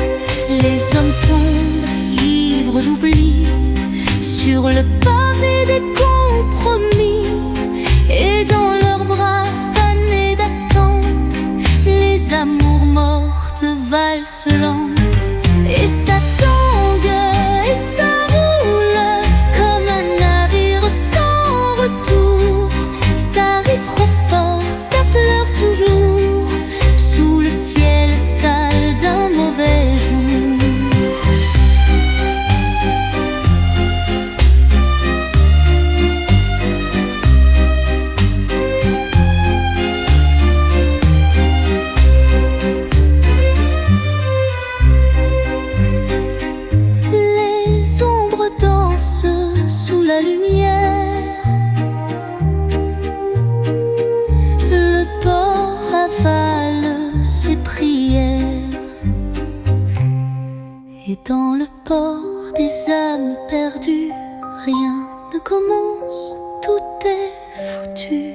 Les hommes tombent ivres d'oubli sur le pavé des compromis. Et dans leurs bras fanés d'attente, les amours mortes valsent lentes. Et ça tangue et ça roule comme un navire sans retour. Ça rit trop fort, ça pleure toujours sous le ciel sale d'un mauvais jour. Les ombres dansent sous la lumière. Le port avale ses prières. Et dans le port des âmes perdues, rien ne commence, tout est foutu.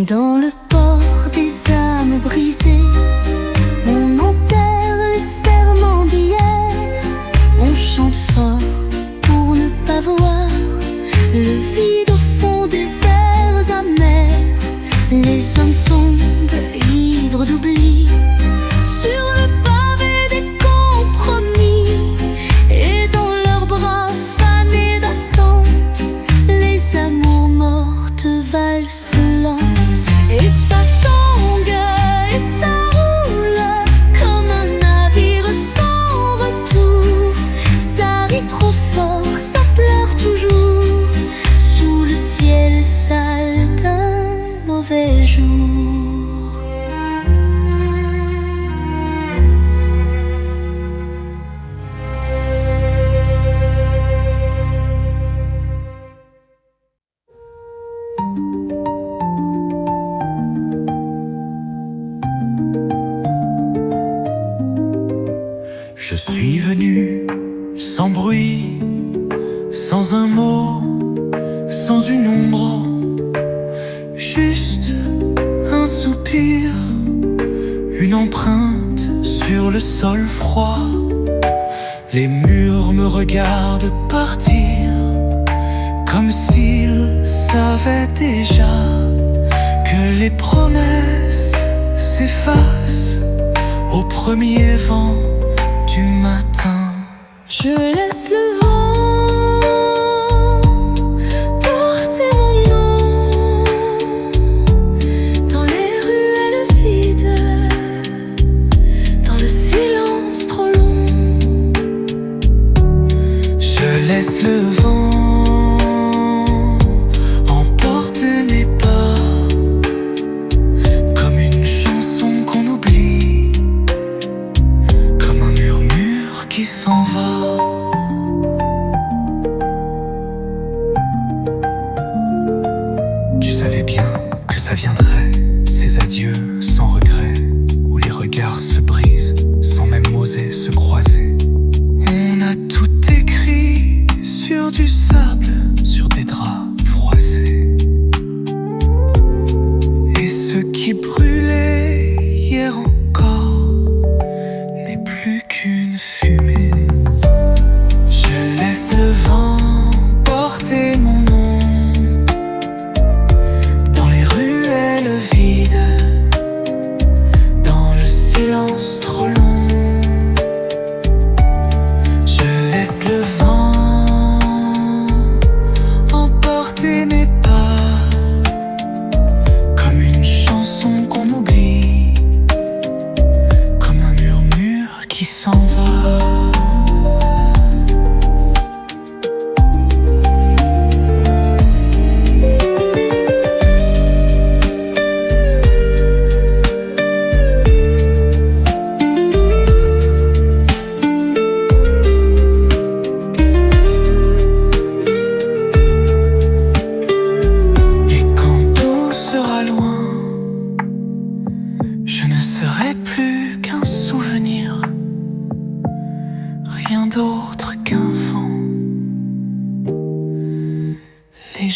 Dans le port des âmes brisées, on enterre les serments d'hier. On chante fort pour ne pas voir le vide au fond des vers amers. Les hommes tombent ivres d'oubli sur le pavé des compromis. Et dans leurs bras fanés d'attente, les amours mortes valsent lentes. Et ça tangue et ça roule comme un navire sans retour. Ça rit trop fort, ça pleure toujours sous le ciel sale d'un mauvais jour. Je suis venu sans bruit, sans un mot, sans une ombre, juste un soupir, une empreinte sur le sol froid. Les murs me regardent partir, comme s'ils savaient déjà que les promesses s'effacent au premier vent du matin. Je laisse le vent porter mon nom dans les ruelles vides, dans le silence trop long. Je laisse le vent emporter mes pas, comme une chanson qu'on oublie, comme un murmure qui s'en va. Tu savais bien que ça viendrait, ces adieux sans regret, où les regards se brisent sans même oser se croiser. On a tout écrit sur du sable, sur des draps.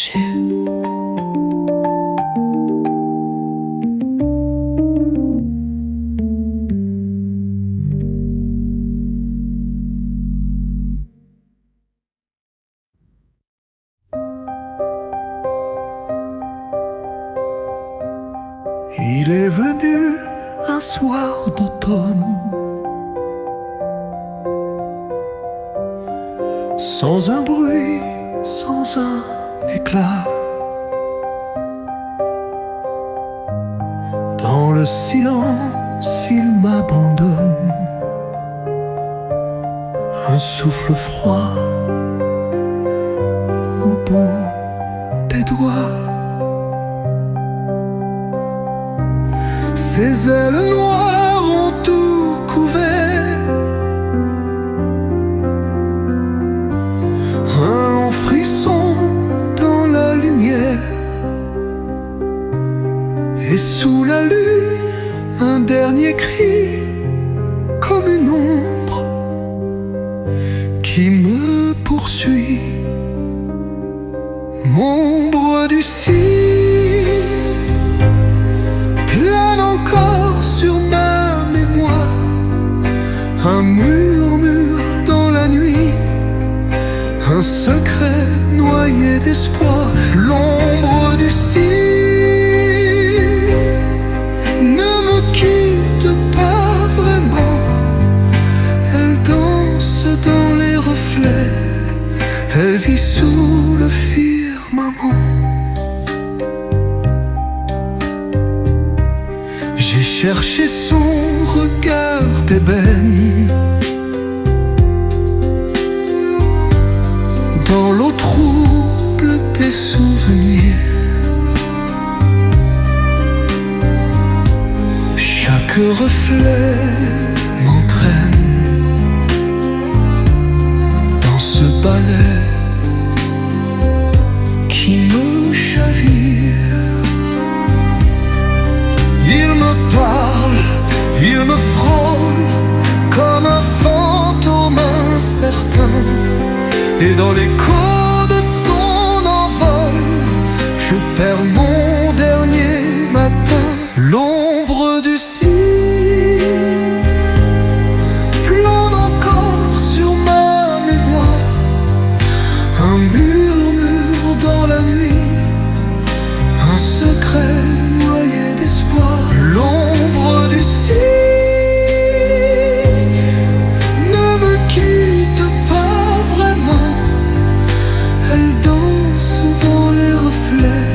partagé. Il est venu un soir d'automne, sans un bruit, sans un éclat. Dans le silence, il m'abandonne, un souffle froid au bout des doigts. Ses ailes noires ont tout couvert, un long frisson dans la lumière, et sous la lune, un dernier cri, comme une ombre qui me poursuit. Ombre du ciel plane encore sur ma mémoire, un murmure dans la nuit, un secret noyé d'espoir. L'ombre du ciel ne me quitte pas vraiment, elle danse dans les reflets, elle vit sous le firmament. J'ai cherché son regard d'ébène dans l'eau trouble des souvenirs. Chaque reflet m'entraîne dans ce balai qui me chavire. Il me parle, il me frôle comme un fantôme incertain, et dans l'écho de son envol, je perds mon dernier matin. L'ombre du ciel plane encore sur ma mémoire, un murmure dans la nuit, un secret noyé d'espoir. L'ombre du ciel ne me quitte pas vraiment, elle danse dans les reflets,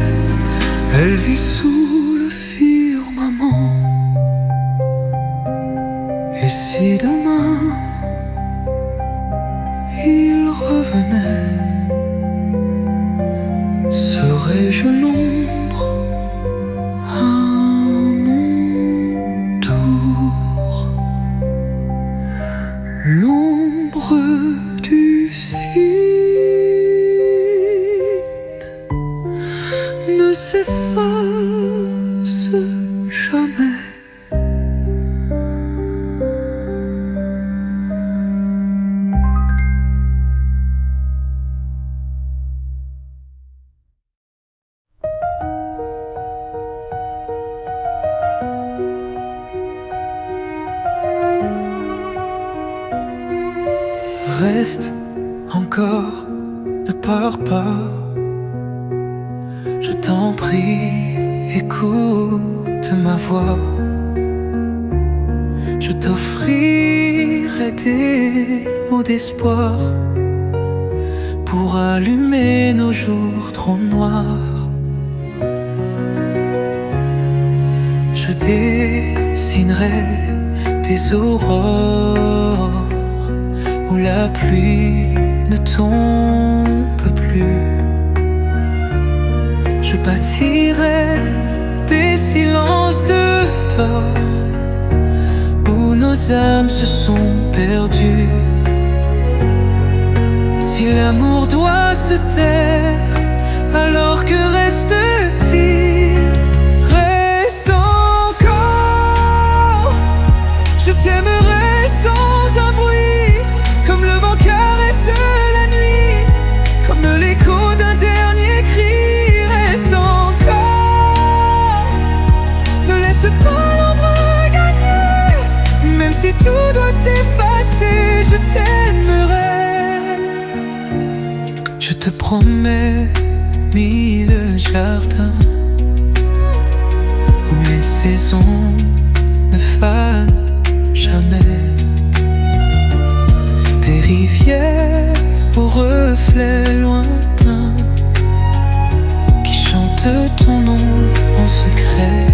elle vit sous le firmament. Et si demain il revenait, serais-je l'ombre à mon tour? L'ombre du ciel ne s'efface jamais. Reste encore, ne pars pas. Je t'en prie, écoute ma voix. Je t'offrirai des mots d'espoir pour allumer nos jours trop noirs. Je dessinerai des aurores où la pluie ne tombe plus. Je bâtirai des silences de d'or où nos âmes se sont perdues. Si l'amour doit se taire, alors que reste-t-il? Reste encore, je t'aimerai sans un bruit, comme le vent caresse la nuit, comme l'écho d'un dernier cri. promets mille jardins où les saisons ne fanent jamais. Des rivières aux reflets lointains qui chantent ton nom en secret.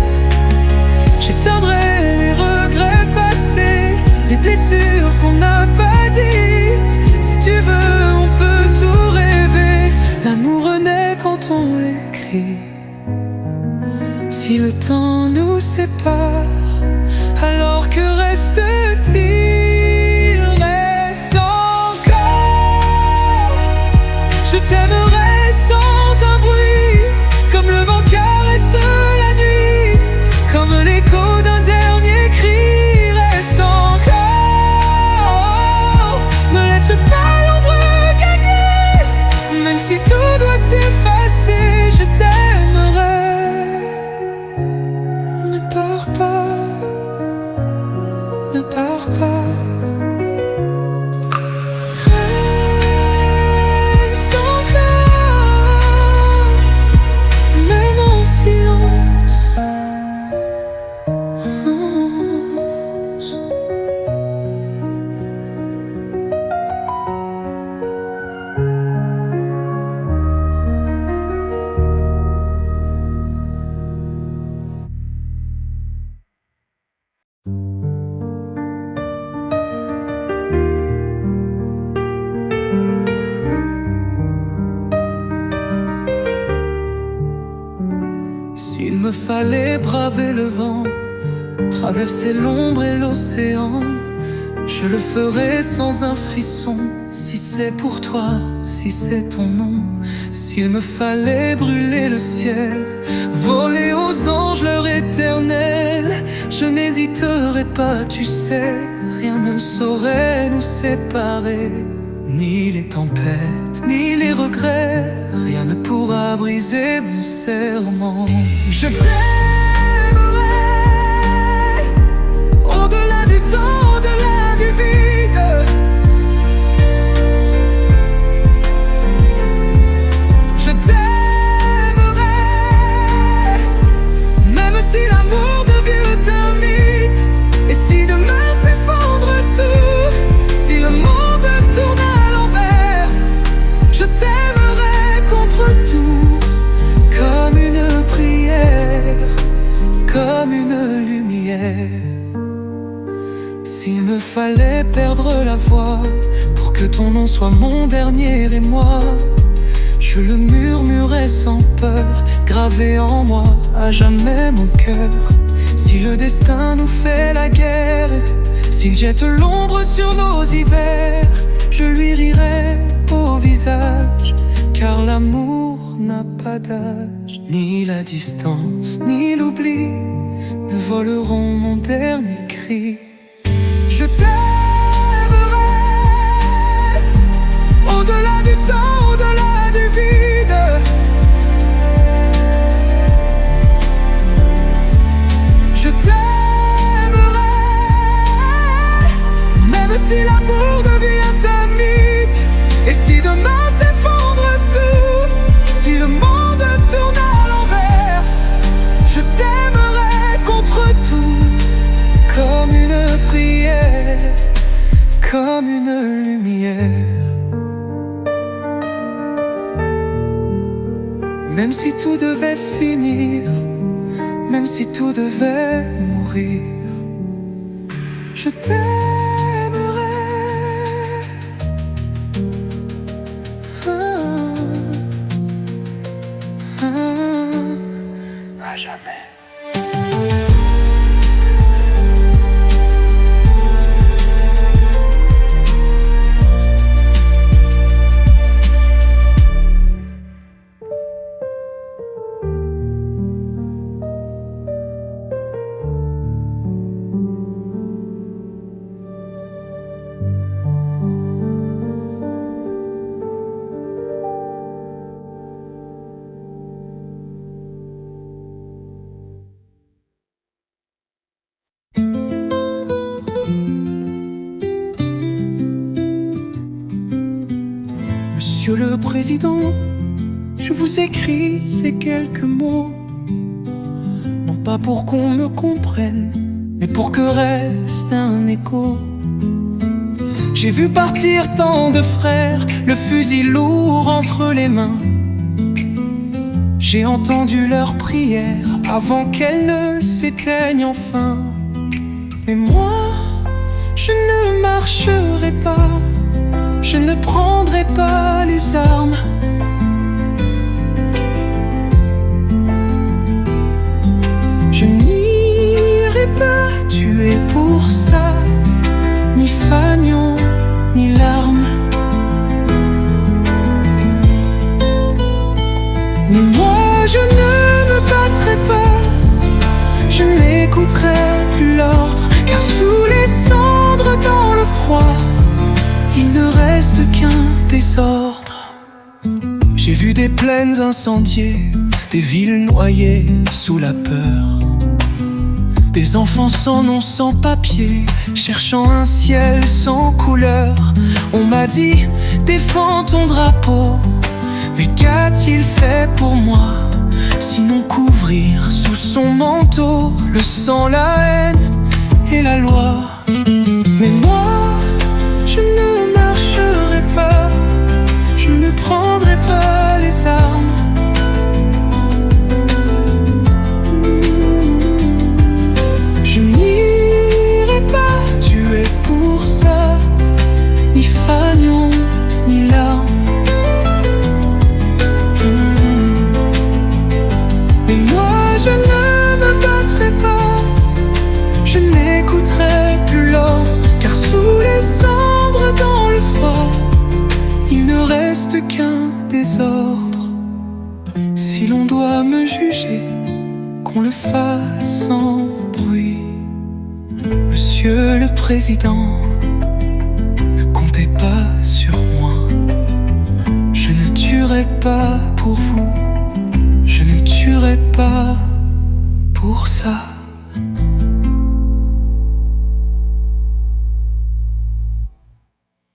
J'éteindrai les regrets passés, les blessures qu'on n'a pas dites. Si tu veux, on peut tout rêver. L'amour naît quand on l'écrit. Si le temps nous sépare, alors que reste-t-il? Reste encore. Je t'aimerai sans un bruit, comme le vent caresse la nuit, comme l'écho d'un dernier cri. Reste encore. Ne laisse pas l'ombre gagner, même si tout doit s'effacer. Je t'aimerai. Ne pars pas, ne pars pas. Reste encore, même en silence. S'il me fallait braver le vent, traverser l'ombre et l'océan, je le ferais sans un frisson. Si c'est pour toi, si c'est ton nom. S'il me fallait brûler le ciel, voler aux anges leur éternel, je n'hésiterais pas, tu sais. Rien ne saurait nous séparer, ni les tempêtes, ni les regrets. Rien ne pourra briser mon serment. Je t'aimerai au-delà du temps, au-delà du vide. Je t'aimerai, même si l'amour devient un mythe. Et si demain s'effondre tout, si le monde tourne à l'envers, je t'aimerai contre tout, comme une prière, comme une lumière. S'il me fallait perdre la voix pour que ton nom soit mon dernier émoi, je le murmurais sans peur, gravé en moi à jamais mon cœur. Si le destin nous fait la guerre, s'il jette l'ombre sur nos hivers, je lui rirai au visage, car l'amour n'a pas d'âge. Ni la distance, ni l'oubli ne voleront mon dernier cri. Je t'aimerai au-delà du temps, au-delà du vide. Je t'aimerai, même si l'amour devient un mythe. Et si demain s'effondre tout, si le monde tourne à l'envers, je t'aimerai contre tout, comme une prière, comme une lumière. Même si tout devait finir, même si tout devait mourir, je t'aimerai. À jamais. Monsieur le Président, je vous écris ces quelques mots, non pas pour qu'on me comprenne, mais pour que reste un écho. J'ai vu partir tant de frères, le fusil lourd entre les mains. J'ai entendu leurs prières avant qu'elles ne s'éteignent enfin. Mais moi, je ne marcherai pas, je ne prendrai pas les armes. Je n'irai pas tuer pour ça, ni fanion, ni larmes. Mais moi je ne me battrai pas, je n'écouterai plus l'ordre, car sous les cendres dans le froid, il ne reste qu'un désordre. J'ai vu des plaines incendiées, des villes noyées sous la peur, des enfants sans nom, sans papier, cherchant un ciel sans couleur. On m'a dit, défends ton drapeau, mais qu'a-t-il fait pour moi, sinon couvrir sous son manteau le sang, la haine et la loi. Mais moi, je ne marcherai pas, je ne prendrai pas les armes. Je n'irai pas tuer pour ça, ni fanion, ni larmes. Mais moi je ne me battrai pas, je n'écouterai plus l'ordre, car sous les cendres dans le froid, il ne reste qu'un désordre. Si l'on doit me juger, qu'on le fasse sans bruit. Monsieur le Président, ne comptez pas sur moi. Je ne tuerai pas pour vous, je ne tuerai pas pour ça.